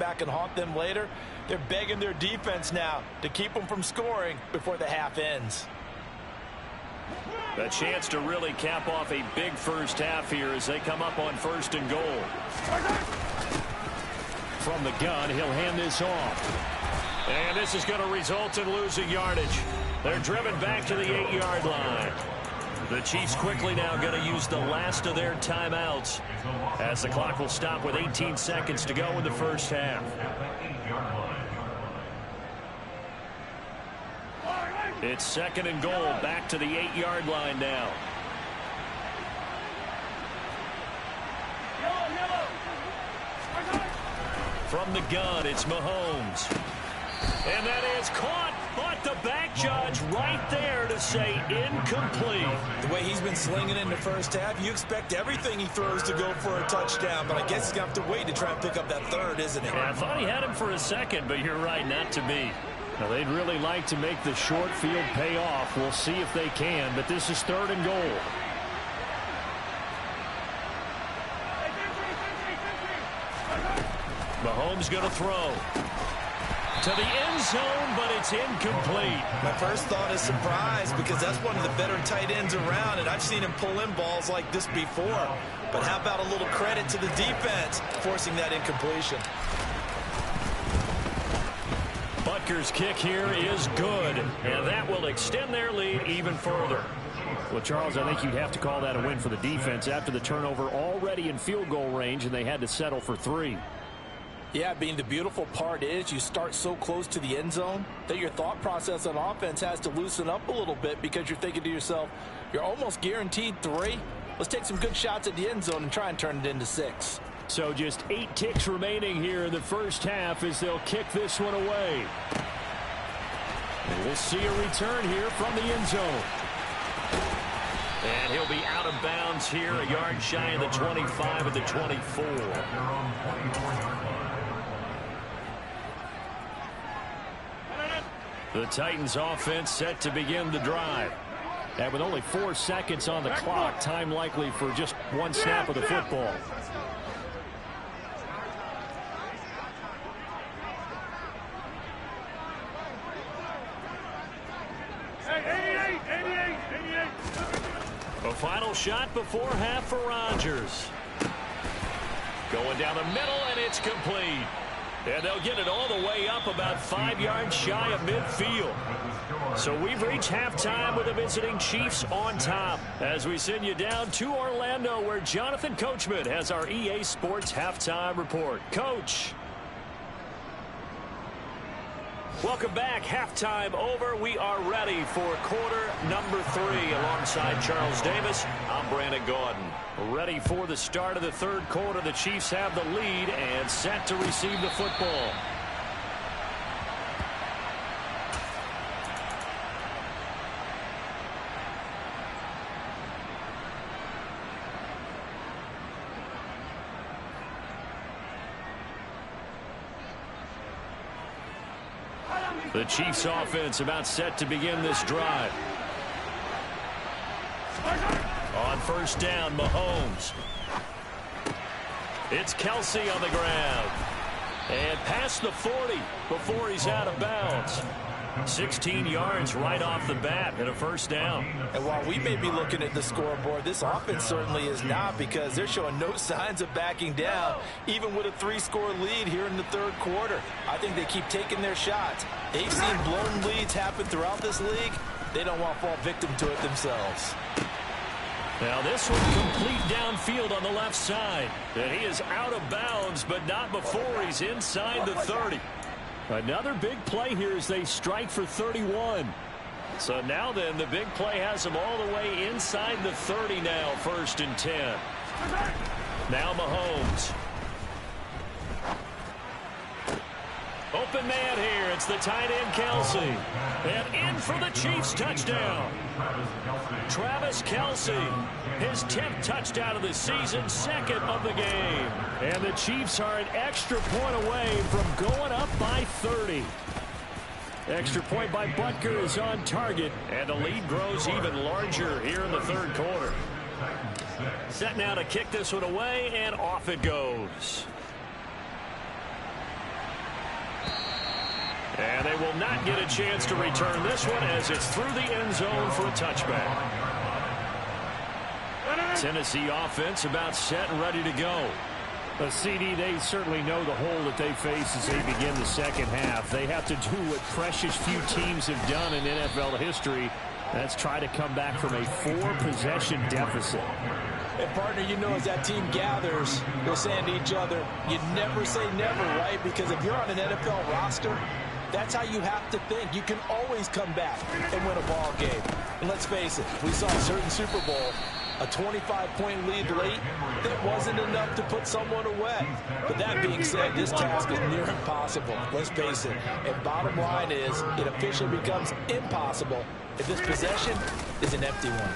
back and haunt them later. They're begging their defense now to keep them from scoring before the half ends. A chance to really cap off a big first half here as they come up on 1st and goal. From the gun, he'll hand this off. And this is going to result in losing yardage. They're driven back to the 8-yard line. The Chiefs quickly now going to use the last of their timeouts as the clock will stop with 18 seconds to go in the first half. It's 2nd and goal, back to the 8-yard line now. From the gun, it's Mahomes. And that is caught, but the back judge right there to say incomplete. The way he's been slinging in the first half, you expect everything he throws to go for a touchdown, but I guess he's going to have to wait to try and pick up that third, isn't he? Yeah, I thought he had him for a second, but you're right, not to be. Now, they'd really like to make the short field pay off. We'll see if they can, but this is 3rd and goal. Mahomes going to throw to the end zone, but it's incomplete. My first thought is surprise because that's one of the better tight ends around, and I've seen him pull in balls like this before. But how about a little credit to the defense forcing that incompletion? Butker's kick here is good, and that will extend their lead even further. Well, Charles, I think you'd have to call that a win for the defense after the turnover already in field goal range, and they had to settle for 3. Yeah, Bean, the beautiful part is you start so close to the end zone that your thought process on offense has to loosen up a little bit because you're thinking to yourself, you're almost guaranteed 3. Let's take some good shots at the end zone and try and turn it into 6. So just 8 ticks remaining here in the first half as they'll kick this one away. And we'll see a return here from the end zone. And he'll be out of bounds here, a yard shy of the 25 at the 24. The Titans offense set to begin the drive. And with only 4 seconds on the clock, time likely for just one snap of the football. A final shot before half for Rodgers. Going down the middle, and it's complete. And they'll get it all the way up about 5 yards shy of midfield. So we've reached halftime with the visiting Chiefs on top as we send you down to Orlando where Jonathan Coachman has our EA Sports halftime report. Coach. Welcome back. Halftime over. We are ready for quarter number 3 alongside Charles Davis. I'm Brandon Gordon. Ready for the start of the 3rd quarter. The Chiefs have the lead and set to receive the football. The Chiefs offense about set to begin this drive. On 1st down, Mahomes. It's Kelsey on the ground. And past the 40 before he's out of bounds. 16 yards right off the bat and a 1st down. And while we may be looking at the scoreboard, this offense certainly is not because they're showing no signs of backing down, even with a 3-score lead here in the 3rd quarter. I think they keep taking their shots. They've seen blown leads happen throughout this league. They don't want to fall victim to it themselves. Now this one complete downfield on the left side. And he is out of bounds, but not before he's inside the 30. Another big play here as they strike for 31. So now then, the big play has them all the way inside the 30 now, 1st and 10. Now Mahomes. Open man here. It's the tight end, Kelsey. And in for the Chiefs touchdown. Travis Kelsey, his 10th touchdown of the season, 2nd of the game. And the Chiefs are an extra point away from going up by 30. Extra point by Butker is on target, and the lead grows even larger here in the 3rd quarter. Set now to kick this one away, and off it goes. And they will not get a chance to return this one as it's through the end zone for a touchback. Tennessee offense about set and ready to go. But CD, they certainly know the hole that they face as they begin the second half. They have to do what precious few teams have done in NFL history. That's try to come back from a 4-possession deficit. And, partner, you know, as that team gathers, they're saying to each other, you never say never, right? Because if you're on an NFL roster, that's how you have to think. You can always come back and win a ball game. And let's face it, we saw a certain Super Bowl, a 25-point lead late, that wasn't enough to put someone away. But that being said, this task is near impossible. Let's face it. And bottom line is, it officially becomes impossible if this possession is an empty one.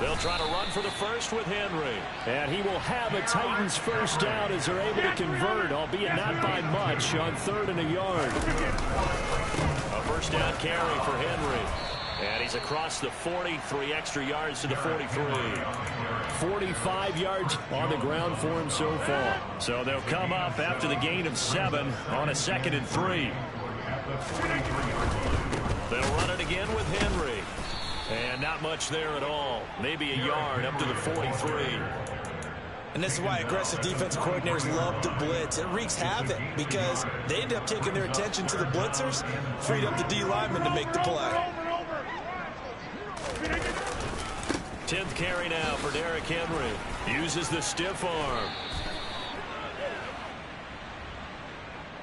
They'll try to run for the first with Henry. And he will have a Titans first down as they're able to convert, albeit not by much, on 3rd and a yard. A first down carry for Henry. And he's across the 40, 3 extra yards to the 43. 45 yards on the ground for him so far. So they'll come up after the gain of 7 on a 2nd and 3. They'll run it again with Henry. And not much there at all. Maybe a yard up to the 43. And this is why aggressive defensive coordinators love to blitz. It wreaks havoc because they end up taking their attention to the blitzers, freed up the D lineman to make the play. 10th carry now for Derrick Henry. Uses the stiff arm.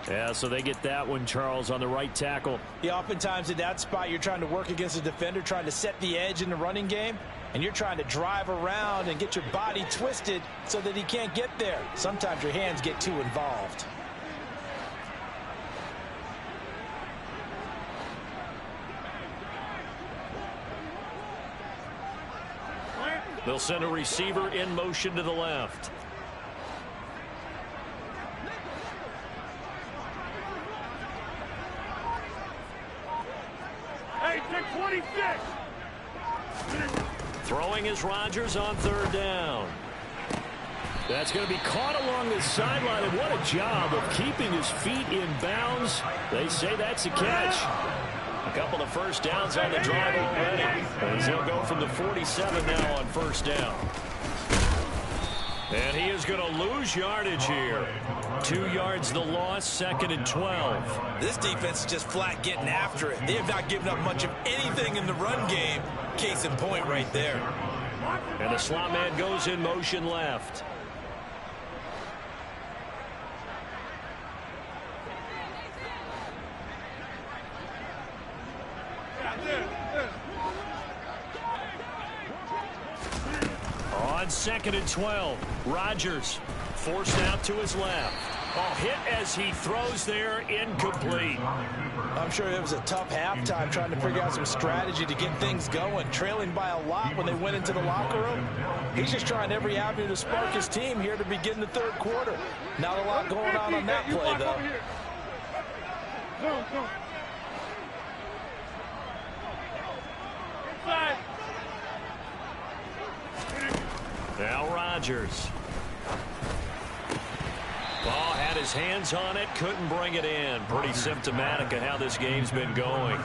Yeah, so they get that one, Charles, on the right tackle. Yeah, oftentimes in that spot, you're trying to work against a defender, trying to set the edge in the running game, and you're trying to drive around and get your body twisted so that he can't get there. Sometimes your hands get too involved. They'll send a receiver in motion to the left. Hey, 26. Throwing is Rodgers on 3rd down. That's going to be caught along the sideline, and what a job of keeping his feet in bounds. They say that's a catch. A couple of first downs on the drive already. As he'll go from the 47 now on 1st down. And he is going to lose yardage here. 2 yards the loss, 2nd and 12. This defense is just flat getting after it. They have not given up much of anything in the run game. Case in point right there. And the slot man goes in motion left. On 2nd and 12, Rodgers forced out to his left. Oh, hit as he throws there, incomplete. I'm sure it was a tough halftime trying to figure out some strategy to get things going. Trailing by a lot when they went into the locker room. He's just trying every avenue to spark his team here to begin the 3rd quarter. Not a lot going on that play, though. Go. Inside. Now Rodgers. Ball had his hands on it, couldn't bring it in. Pretty symptomatic of how this game's been going.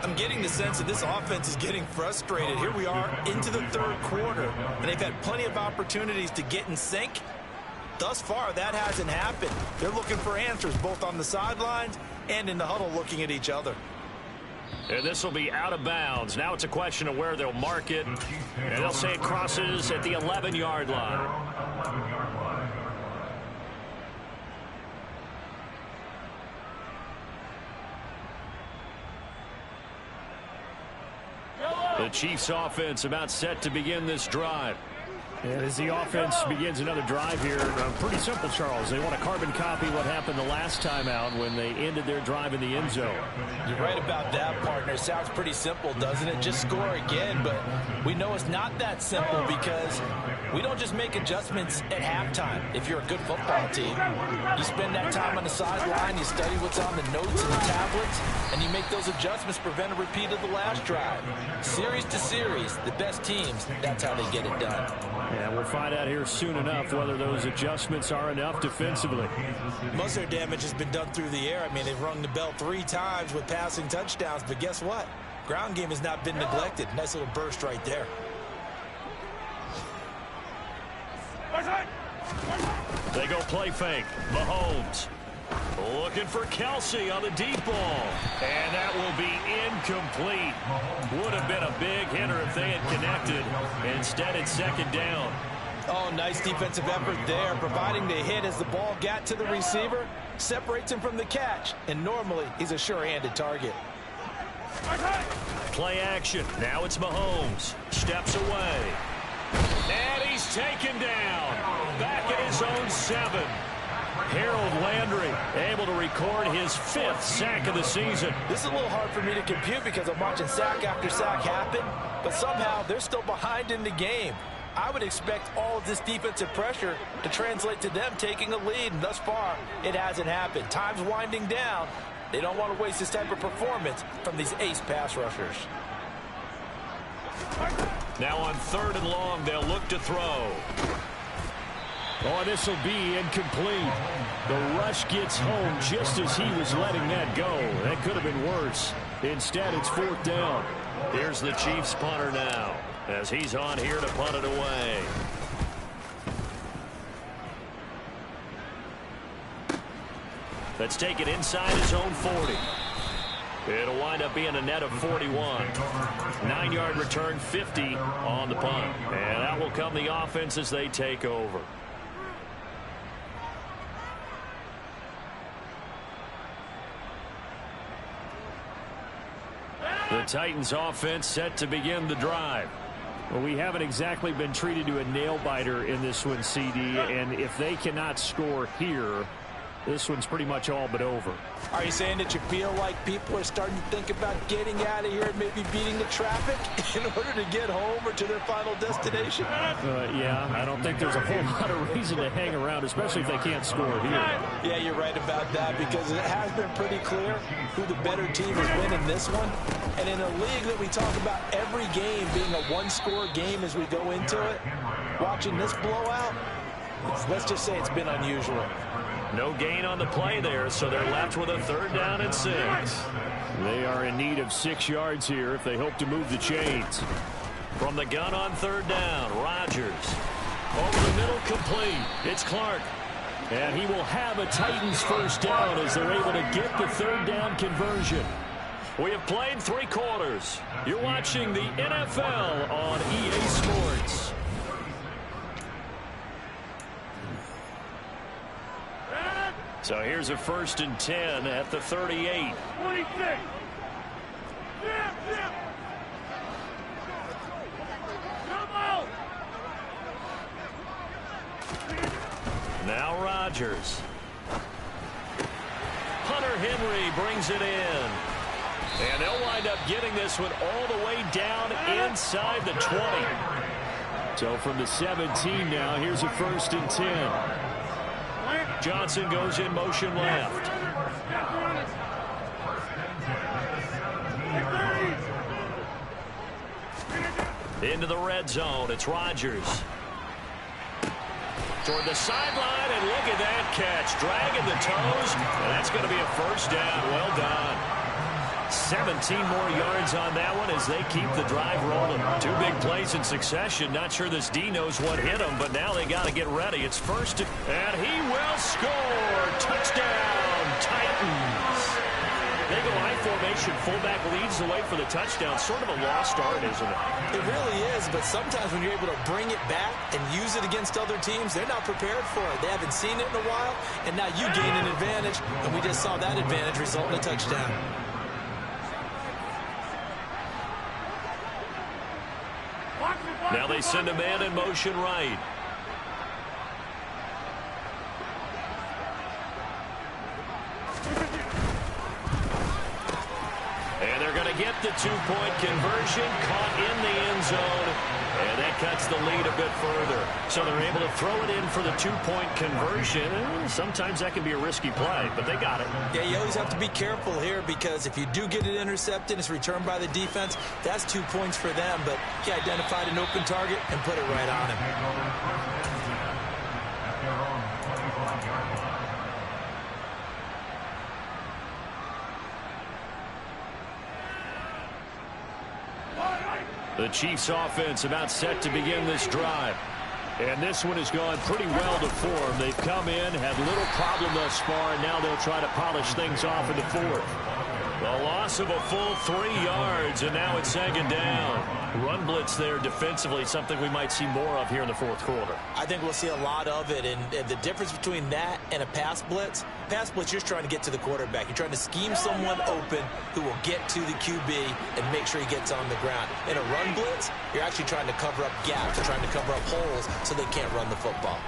I'm getting the sense that this offense is getting frustrated. Here we are into the 3rd quarter, and they've had plenty of opportunities to get in sync. Thus far, that hasn't happened. They're looking for answers both on the sidelines and in the huddle looking at each other. And this will be out of bounds. Now it's a question of where they'll mark it. And they'll say it crosses at the 11-yard line. The Chiefs offense about set to begin this drive. And as the offense begins another drive here, pretty simple, Charles. They want to carbon copy what happened the last time out when they ended their drive in the end zone. You're right about that, partner. Sounds pretty simple, doesn't it? Just score again, but we know it's not that simple because we don't just make adjustments at halftime. If you're a good football team, you spend that time on the sideline, you study what's on the notes and the tablets, and you make those adjustments to prevent a repeat of the last drive. Series to series, the best teams, that's how they get it done. And we'll find out here soon enough whether those adjustments are enough defensively. Most of their damage has been done through the air. I mean, they've rung the bell 3 times with passing touchdowns, but guess what? Ground game has not been neglected. Nice little burst right there. They go play fake. Mahomes looking for Kelsey on the deep ball. And that will be incomplete. Would have been a big hitter if they had connected. Instead, it's second down. Oh, nice defensive effort there, providing the hit as the ball got to the receiver, separates him from the catch, and normally he's a sure-handed target. Play action. Now it's Mahomes. Steps away. And he's taken down. Back at his own 7. Harold Landry able to record his 5th sack of the season. This is a little hard for me to compute because I'm watching sack after sack happen, but somehow they're still behind in the game. I would expect all of this defensive pressure to translate to them taking a lead, and thus far, it hasn't happened. Time's winding down. They don't want to waste this type of performance from these ace pass rushers. Now on 3rd and long, they'll look to throw. Oh, this will be incomplete. The rush gets home just as he was letting that go. That could have been worse. Instead, it's 4th down. Here's the Chiefs punter now, as he's on here to punt it away. Let's take it inside his own 40. It'll wind up being a net of 41. 9-yard return, 50 on the punt. And out will come the offense as they take over. The Titans offense set to begin the drive. Well, we haven't exactly been treated to a nail-biter in this one, CD, and if they cannot score here, this one's pretty much all but over. Are you saying that you feel like people are starting to think about getting out of here and maybe beating the traffic in order to get home or to their final destination? Yeah, I don't think there's a whole lot of reason to hang around, especially if they can't score here. Yeah, you're right about that, because it has been pretty clear who the better team has been in this one. And in a league that we talk about every game being a one-score game as we go into it, watching this blowout, let's just say it's been unusual. No gain on the play there, so they're left with a 3rd down and 6. They are in need of 6 yards here if they hope to move the chains. From the gun on 3rd down, Rodgers. Over the middle, complete. It's Clark. And he will have a Titans 1st down as they're able to get the 3rd down conversion. We have played 3 quarters. You're watching the NFL on EA Sports. So here's a 1st and 10 at the 38. 26. Now Rodgers. Hunter Henry brings it in. And they'll wind up getting this one all the way down inside the 20. So from the 17 now, here's a 1st and 10. Johnson goes in motion left. Into the red zone. It's Rodgers. Toward the sideline, and look at that catch. Dragging the toes, and that's going to be a 1st down. Well done. 17 more yards on that one as they keep the drive rolling. 2 big plays in succession. Not sure this D knows what hit him, but now they got to get ready. It's 1st, and he will score. Touchdown, Titans. They go high formation. Fullback leads the way for the touchdown. Sort of a lost art, isn't it? It really is, but sometimes when you're able to bring it back and use it against other teams, they're not prepared for it. They haven't seen it in a while, and now you gain an advantage, and we just saw that advantage result in a touchdown. Now they send a man in motion right. And they're going to get the 2-point conversion, caught in the end zone. And that that cuts the lead a bit further. So they're able to throw it in for the two-point conversion. Sometimes that can be a risky play, but they got it. Yeah, you always have to be careful here because if you do get it intercepted, it's returned by the defense. That's 2 points for them, but he identified an open target and put it right on him. The Chiefs offense about set to begin this drive. And this one has gone pretty well to form. They've come in, had little problem thus far, and now they'll try to polish things off in the fourth. The loss of a full 3 yards, and now it's second down. Run blitz there defensively, something we might see more of here in the fourth quarter. I think we'll see a lot of it, and the difference between that and a pass blitz, you're just trying to get to the quarterback. You're trying to scheme someone open who will get to the QB and make sure he gets on the ground. In a run blitz, you're actually trying to cover up gaps, you're trying to cover up holes so they can't run the football.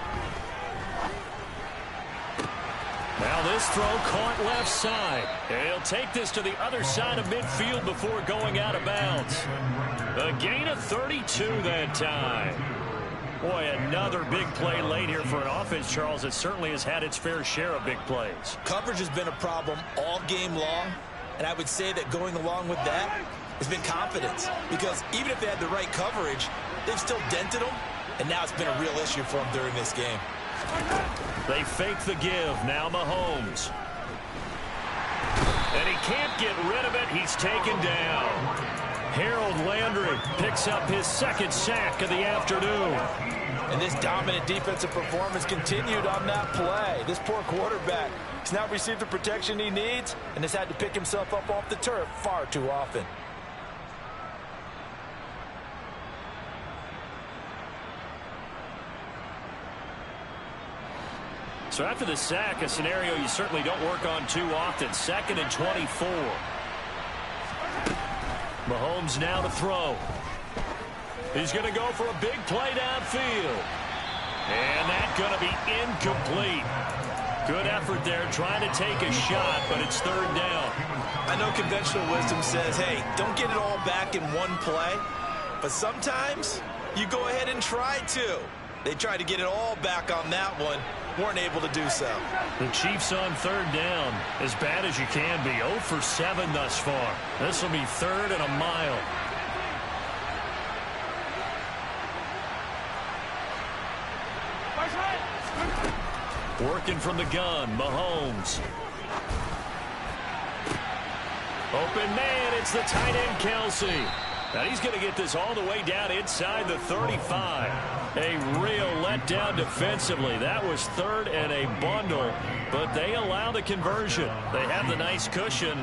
Now this throw caught left side. And he'll take this to the other side of midfield before going out of bounds. A gain of 32 that time. Boy, another big play late here for an offense, Charles, that certainly has had its fair share of big plays. Coverage has been a problem all game long, and I would say that going along with that has been confidence. Because even if they had the right coverage, they've still dented them, and now it's been a real issue for them during this game. They fake the give. Now Mahomes. And he can't get rid of it. He's taken down. Harold Landry picks up his second sack of the afternoon. And this dominant defensive performance continued on that play. This poor quarterback has now received the protection he needs and has had to pick himself up off the turf far too often. So after the sack, a scenario you certainly don't work on too often. 2nd and 24. Mahomes now to throw. He's going to go for a big play downfield. And that's going to be incomplete. Good effort there trying to take a shot, but it's third down. I know conventional wisdom says, hey, don't get it all back in one play. But sometimes you go ahead and try to. They tried to get it all back on that one. Weren't able to do so. The Chiefs on third down. As bad as you can be. 0 for 7 thus far. This will be 3rd and a mile. Working from the gun. Mahomes. Open man. It's the tight end, Kelsey. Now he's going to get this all the way down inside the 35. A real letdown defensively. That was 3rd and a bundle, but they allow the conversion. They have the nice cushion.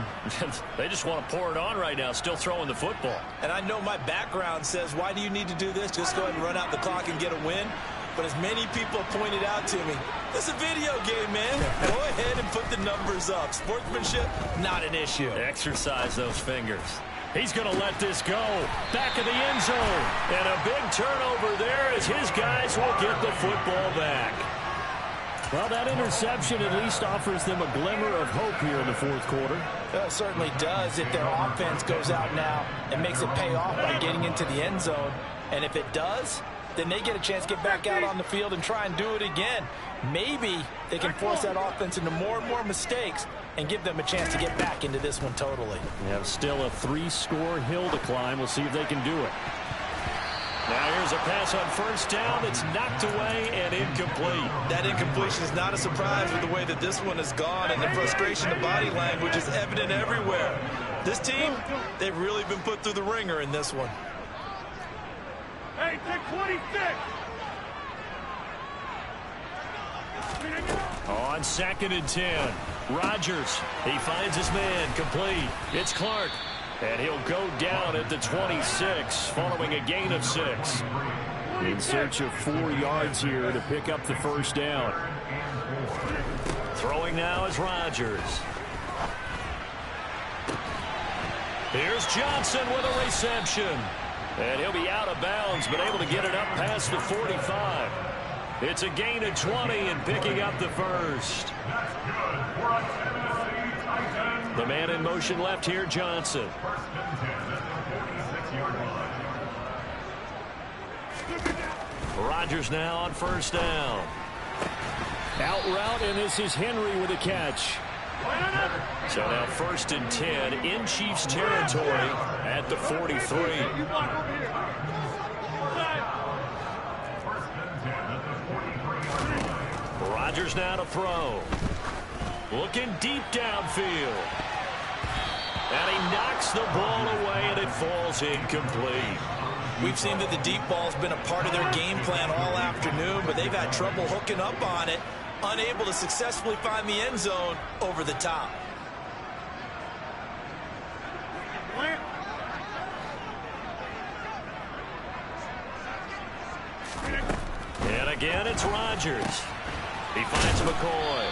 They just want to pour it on right now, still throwing the football. And I know my background says, why do you need to do this? Just go ahead and run out the clock and get a win. But as many people pointed out to me, this is a video game, man. Go ahead and put the numbers up. Sportsmanship, not an issue. Exercise those fingers. He's going to let this go. Back of the end zone. And a big turnover there as his guys will get the football back. Well, that interception at least offers them a glimmer of hope here in the fourth quarter. It certainly does if their offense goes out now and makes it pay off by getting into the end zone. And if it does, then they get a chance to get back out on the field and try and do it again. Maybe they can force that offense into more and more mistakes and give them a chance to get back into this one totally. They have still a 3-score hill to climb. We'll see if they can do it. Now here's a pass on first down that's knocked away and incomplete. That incompletion is not a surprise with the way that this one has gone, and the frustration, the body language is evident everywhere. This team, they've really been put through the ringer in this one. Hey, take 26! On 2nd and 10, Rodgers, he finds his man, complete. It's Clark, and he'll go down at the 26 following a gain of 6. In search of 4 yards here to pick up the first down. Throwing now is Rodgers. Here's Johnson with a reception. And he'll be out of bounds, but able to get it up past the 45. It's a gain of 20 and picking up the first. The man in motion left here, Johnson. Rodgers now on first down. Out route, and this is Henry with a catch. So now 1st and 10 in Chiefs territory at the 43. Rodgers now to throw. Looking deep downfield. And he knocks the ball away, and it falls incomplete. We've seen that the deep ball's been a part of their game plan all afternoon, but they've had trouble hooking up on it, unable to successfully find the end zone over the top. And again, it's Rodgers. He finds McCoy.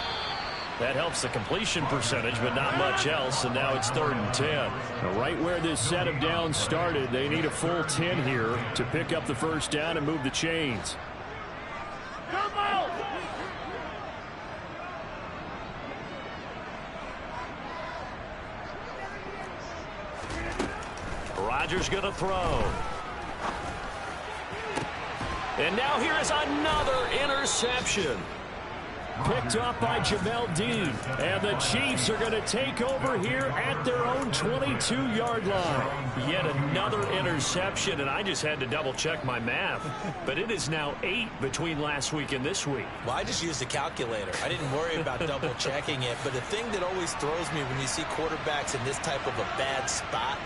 That helps the completion percentage, but not much else, and now it's 3rd and 10. Now, right where this set of downs started, they need a full 10 here to pick up the first down and move the chains. Come out! Rodgers going to throw. And now here is another interception. Picked off by Jamel Dean. And the Chiefs are going to take over here at their own 22-yard line. Yet another interception, and I just had to double-check my math. But it is now 8 between last week and this week. Well, I just used a calculator. I didn't worry about double-checking it. But the thing that always throws me when you see quarterbacks in this type of a bad spot,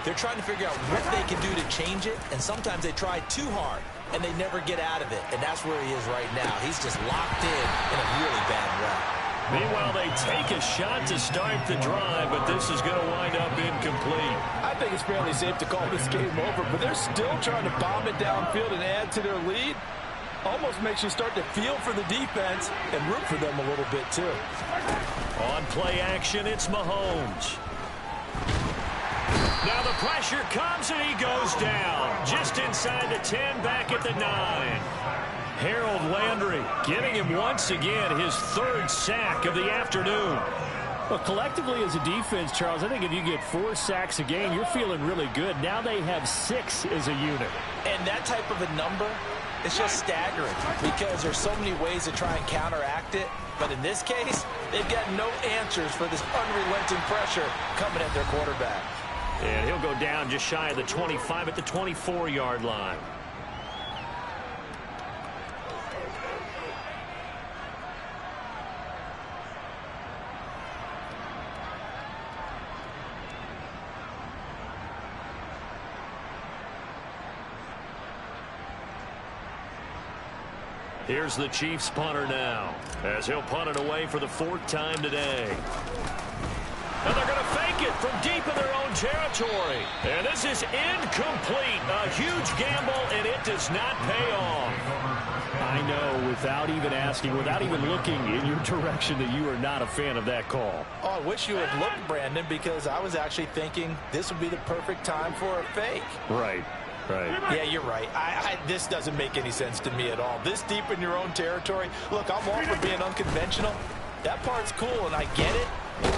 they're trying to figure out what they can do to change it, and sometimes they try too hard, and they never get out of it, and that's where he is right now. He's just locked in a really bad route. Meanwhile, they take a shot to start the drive, but this is going to wind up incomplete. I think it's fairly safe to call this game over, but they're still trying to bomb it downfield and add to their lead. Almost makes you start to feel for the defense and root for them a little bit, too. On play action, it's Mahomes. Now the pressure comes, and he goes down. Just inside the 10, back at the 9. Harold Landry getting him once again his 3rd sack of the afternoon. Well, collectively as a defense, Charles, I think if you get 4 sacks a game, you're feeling really good. Now they have 6 as a unit. And that type of a number, it's just staggering because there's so many ways to try and counteract it. But in this case, they've got no answers for this unrelenting pressure coming at their quarterback. And he'll go down just shy of the 25 at the 24-yard line. Here's the Chiefs punter now, as he'll punt it away for the 4th time today. And they're going to fake it from deep in their own territory. And this is incomplete. A huge gamble, and it does not pay off. I know, without even asking, without even looking in your direction, that you are not a fan of that call. Oh, I wish you had looked, Brandon, because I was actually thinking this would be the perfect time for a fake. Right. Right. Yeah, you're right. This doesn't make any sense to me at all. This deep in your own territory. Look, I'm all for being unconventional. That part's cool, and I get it.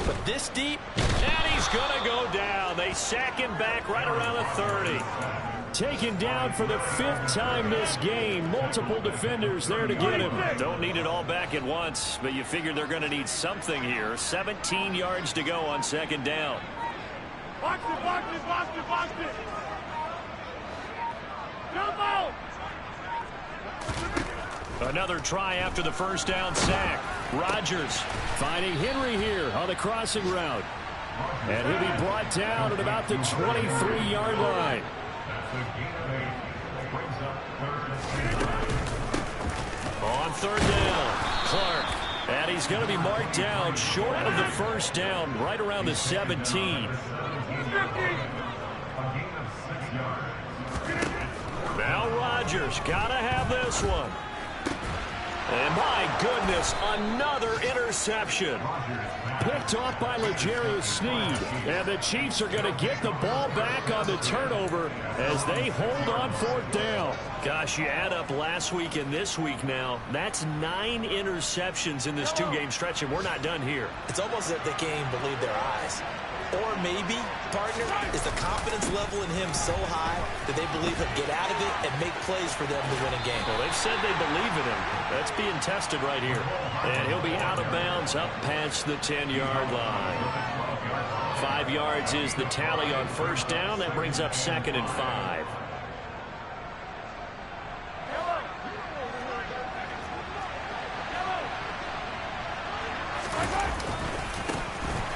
But this deep, and he's going to go down. They sack him back right around the 30. Taken down for the 5th time this game. Multiple defenders there to get him. Don't need it all back at once, but you figure they're going to need something here. 17 yards to go on 2nd down. Box it, box it, box it, box it. Jump out. Another try after the 1st down sack. Rodgers finding Henry here on the crossing route. And he'll be brought down at about the 23-yard line. On 3rd down, Clark. And he's going to be marked down short of the 1st down, right around the 17. Now Rodgers got to have this one. And my goodness, another interception. Picked off by L'Jarius Sneed. And the Chiefs are going to get the ball back on the turnover as they hold on 4th down. Gosh, you add up last week and this week now. That's 9 interceptions in this 2-game stretch, and we're not done here. It's almost as if they can't even believe their eyes. Or maybe, partner, is the confidence level in him so high that they believe he'll get out of it and make plays for them to win a game. Well, they've said they believe in him. That's being tested right here. And he'll be out of bounds up past the 10-yard line. 5 yards is the tally on 1st down. That brings up 2nd and 5.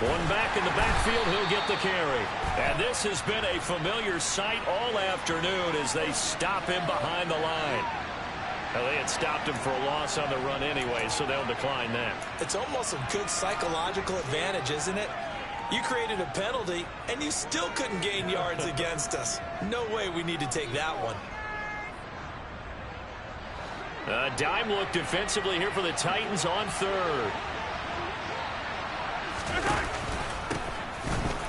One back in the backfield, he'll get the carry. And this has been a familiar sight all afternoon as they stop him behind the line. Well, they had stopped him for a loss on the run anyway, so they'll decline that. It's almost a good psychological advantage, isn't it? You created a penalty, and you still couldn't gain yards against us. No way we need to take that one. A dime look defensively here for the Titans on 3rd.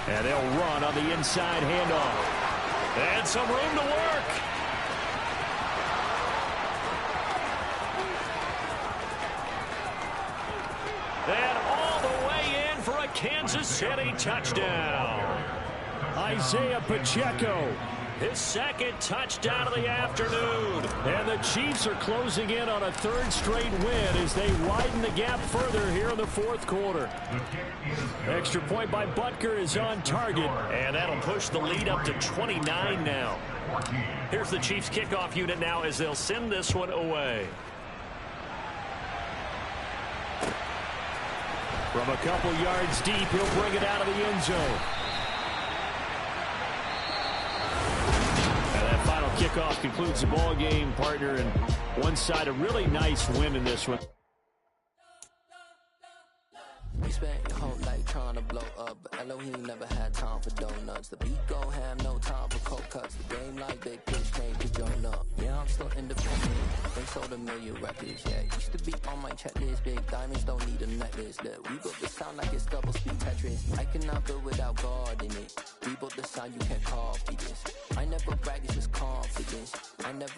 And they'll run on the inside handoff. And some room to work. And all the way in for a Kansas City touchdown. Isaiah Pacheco. His 2nd touchdown of the afternoon. And the Chiefs are closing in on a 3rd straight win as they widen the gap further here in the 4th quarter. Extra point by Butker is on target. And that'll push the lead up to 29 now. Here's the Chiefs kickoff unit now as they'll send this one away. From a couple yards deep, he'll bring it out of the end zone. Final kickoff concludes the ball game, partner, and one side a really nice win in this one. You spent your whole life trying to blow up, but Elohim never had time for donuts. The beat go ham, no time for cold cuts. The game like big pitch came to join up. Yeah, I'm still independent. They sold 1 million records. Yeah, used to be on my checklist. Big diamonds don't need a necklace. Look, we built the sound like it's double speed Tetris. I cannot build without God in it. We built the sound you can't copy this. I never brag, it's just confidence. I never